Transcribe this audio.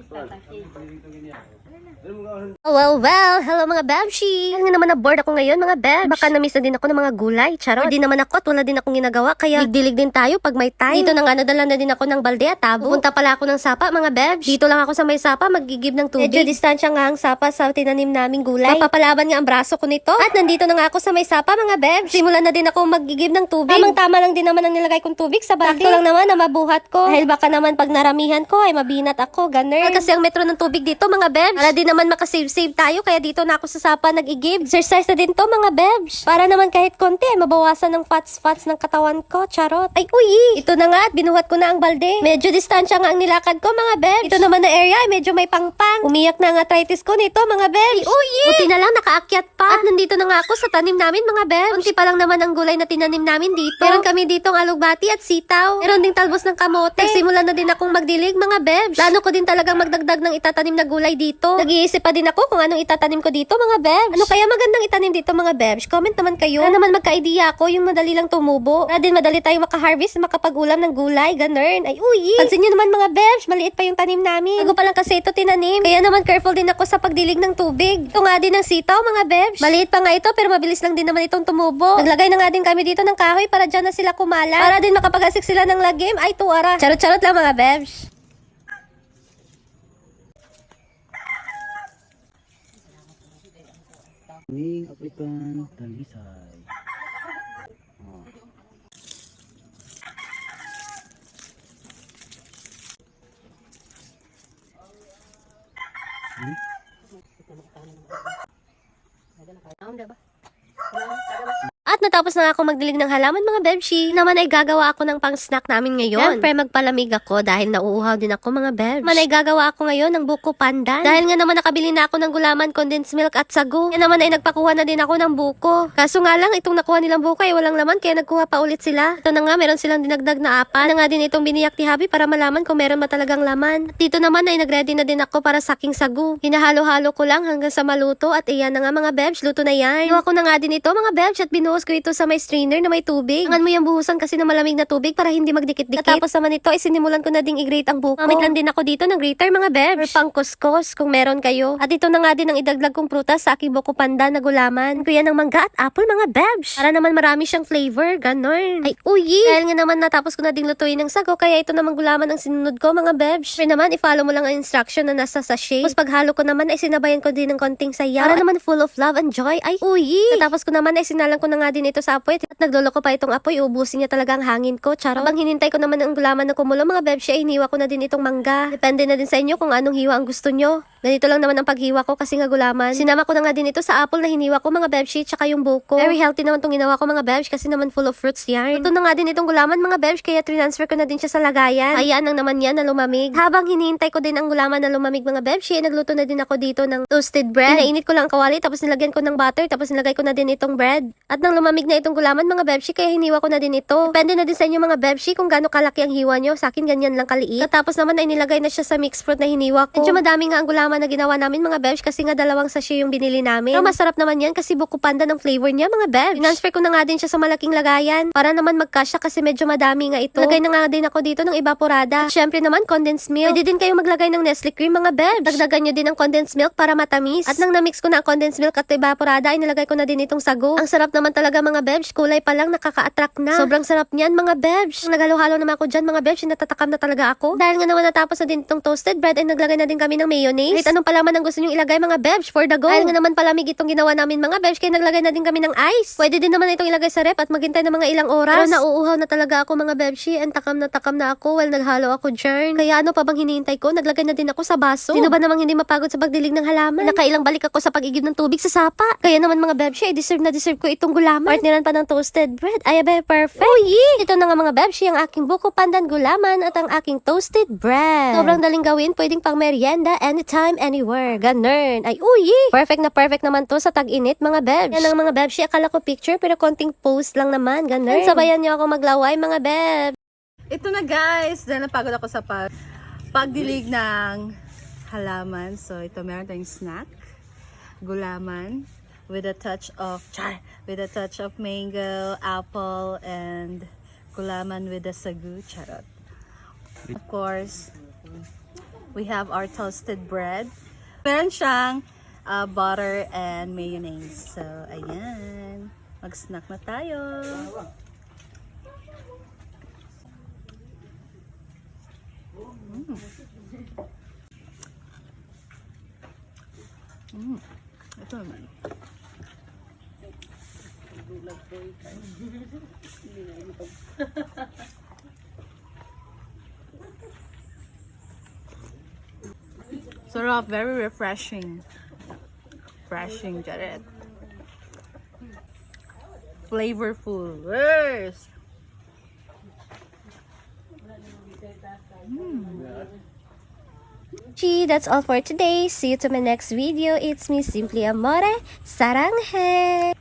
Well, hello mga Bebshi! Nga naman na-bored ako ngayon mga Bebs. Baka na-miss na din ako ng mga gulay. Charot. Hindi naman ako at wala din akong ginagawa. Kaya digdilig din tayo pag may time. Dito na nga nadala na din ako ng balde at tabo. Pupunta pala ako ng sapa mga Bebs. Dito lang ako sa may sapa magigib ng tubig. Medyo distansya nga ang sapa sa tinanim naming gulay. Mapapalaban nga ang braso ko nito. At nandito na nga ako sa may sapa mga Bebs. Simulan na din ako magigib ng tubig. Tamang-tama lang din naman ang nilagay kong tubig sa balde. Sakto lang naman na mabuhat ko. Dahil baka naman pag naramihan ko ay mabinat ako. Ganun. Kasi ang metro ng tubig dito mga Bebs. Para din naman makasave-save tayo. Kaya dito na ako sa sapa nag-igib. Exercise na din to mga Bebs. Para naman kahit konti mabawasan ng fats ng katawan ko. Charot. Ay uy! Ito na nga at binuhat ko na ang balde. Medyo distansya nga ang nilakad ko mga Bebs. Ito naman na area ay medyo may pangpang. Umiyak na ang arthritis ko nito mga Bebs. Ay uy! Buti na lang nakaakyat pa. At nandito na nga ako sa tanim namin mga Bebs. Kunti pa lang naman ang gulay na tinanim namin dito. Meron kami ditong alugbati at sitaw. Meron ding talbos ng kamote. Nagsimula na din akong magdilig mga Bebs. Plano ko din talagang magdagdag ng itatanim na gulay dito. Nag-iisip pa din ako kung anong itatanim ko dito mga Bebs. Ano kaya magandang itanim dito mga Bebs? Comment naman kayo. Para naman magka-idea ako yung madali lang tumubo. Para din madali tayo makaharvest, makapag-ulam ng gulay. Ganun. Ay uy! Pansin nyo naman mga Bebs, maliit pa yung tanim namin. Bago pa lang kasi ito tinanim. Kaya naman careful din ako sa pagdilig ng tubig. Ito nga din ang sitaw mga Bebs. Maliit pa nga ito pero mabilis lang din naman itong tumubo. Naglagay na nga din kami dito ng kahoy para dyan na sila kumala. Para din makapag-asik sila ng lagim. Ay tuwara. Charot-charot lang mga Bebs. Ning African Talisay. Oh. At natapos na ako magdilig ng halaman mga Bebshi. Naman ay gagawa ako ng pang-snack namin ngayon. Siyempre magpalamig ako dahil nauuhaw din ako mga Bebs. Naman ay gagawa ako ngayon ng buko pandan. Dahil nga naman nakabili na ako ng gulaman, condensed milk at sago. Kaya naman ay nagpakuha na din ako ng buko. Kaso nga lang itong nakuha nilang buko ay walang laman kaya nagkuha pa ulit sila. Ito na nga meron silang dinagdag na apat. Na nga din itong biniyak ni Habi para malaman kung meron ba talagang laman. At dito naman ay nagready na din ako para sa aking sago. Hinahalo-halo ko lang hanggang sa maluto at iyan na nga mga Bebs, luto na yan. Inuha ko na nga din ito mga Bebs at binuhos ko ito sa may strainer na may tubig. Angan mo yung buhusan kasi na malamig na tubig para hindi magdikit-dikit. Tapos naman ito ay sinimulan ko na ding i-grate ang buko. Gamit lang din ako dito ng grater mga Bebs. Or pang kuskus kung meron kayo. At ito na nga din ang idagdag kong prutas sa aking buko pandan na gulaman. Kuya ng mangga at apple mga Bebs. Para naman marami siyang flavor. Ganon. Ay uyi! Dahil nga naman natapos ko na ding lutuin ng sago kaya ito namang gulaman ang sinunod ko mga Bebs. Pero naman i-follow mo lang ang instruction na nasa sachet. Tapos paghalo ko naman ay sinabayan ko din ng konting sayaw. Para naman full of love and joy. Ay uyi! Natapos ko naman ay sinalang ko na nga din ito sa apoy. At naglolo ko pa itong apoy, ubusin niya talaga ang hangin ko. Charot. Habang hinintay ko naman ang gulaman na kumulo mga Bebshi ay hiniwa ko na din itong mangga. Depende na din sa inyo kung anong hiwa ang gusto nyo. Ganito lang naman ang paghiwa ko kasi nga gulaman. Sinama ko na nga din ito sa apple na hiniwa ko mga Bebshi tsaka yung buko. Very healthy naman itong ginawa ko mga Bebsh kasi naman full of fruits yan. Ito na nga din itong gulaman mga Bebsh kaya transfer ko na din siya sa lagayan. Hayaan lang naman yan na lumamig. Habang hinihintay ko din ang gulaman na lumamig mga Bebshi ay nagluto na din ako dito ng toasted bread. Pinainit ko lang ang kawali tapos nilagyan ko ng butter tapos nilagay ko na din itong bread. At nang lumamig na itong gulaman mga Bebshi kaya hiniwa ko na din ito. Depende na din sa inyo mga Bebshi kung gaano kalaki ang hiwa nyo. Sa akin ganyan lang kaliit. Tapos naman ay nilagay na siya sa mixed fruit na hiniwa ko. Medyo madami nga ang gulaman na ginawa namin mga Bebs kasi nga dalawang sachet yung binili namin. Pero masarap naman yan kasi buko panda ng flavor niya mga Bebs. Transfer ko na nga din siya sa malaking lagayan para naman magkasya kasi medyo madami nga ito. Lagay na nga din ako dito ng evaporada. At syempre naman condensed milk. Pwede din kayo maglagay ng Nestle cream mga Bebs. Dagdagan nyo din ng condensed milk para matamis. At nang namix ko na ang condensed milk at evaporada ay nilagay ko na din itong sago. Ang sarap naman talaga mga Bebs. Kulay pa lang nakaka-attract na. Sobrang sarap niyan mga Bebs. Naghalo-halo naman ako dyan mga Bebs. Natatakam na talaga ako. Dahil nga naman natapos na din itong toasted bread ay naglagay na din kami ng mayonnaise. Kahit anong palaman ang gusto nyo ilagay mga Bebs for the go. Dahil nga naman palamig itong ginawa namin mga Bebs kaya naglagay na din kami ng ice. Pwede din naman itong ilagay sa rep at maghintay ng mga ilang oras. Pero nauuhaw na talaga ako mga Bebshi and takam na ako while naghalo ako dyan. Kaya ano pa bang hinihintay ko? Naglagay na din ako sa baso. Sino ba namang hindi mapagod sa pagdilig ng halaman? Nakailang balik ako sa pag-igib ng tubig sa sapa. Kaya naman mga Bebshi ay deserve ko itong gulaman. Partneran pa ng toasted bread. Ay abe, perfect. Oh yeah! Ito na nga mga Bebshi ang aking buko pandan gulaman at ang aking toasted bread. Sobrang daling gawin, pwedeng pang merienda anytime, anywhere. Ganun. Ay uyi! Perfect naman to sa tag-init mga Bebs. Yan ang mga Bebshi, akala ko picture pero konting post lang naman. Ganun. Sabayan niyo ako maglaway mga Bebs. Ito na guys, dahil napagod ako sa pagdilig ng halaman. So ito meron tayong snack, gulaman with a touch of mango, apple, and gulaman with a sagu. Charot. Of course, We have our toasted bread. Meron siyang butter and mayonnaise. So, ayan. Mag-snack na tayo. Ito naman. Sarap, very refreshing. Refreshing, Jared. Flavorful. Yes. Gee, that's all for today. See you to my next video. It's me, Simply Amore. Saranghe!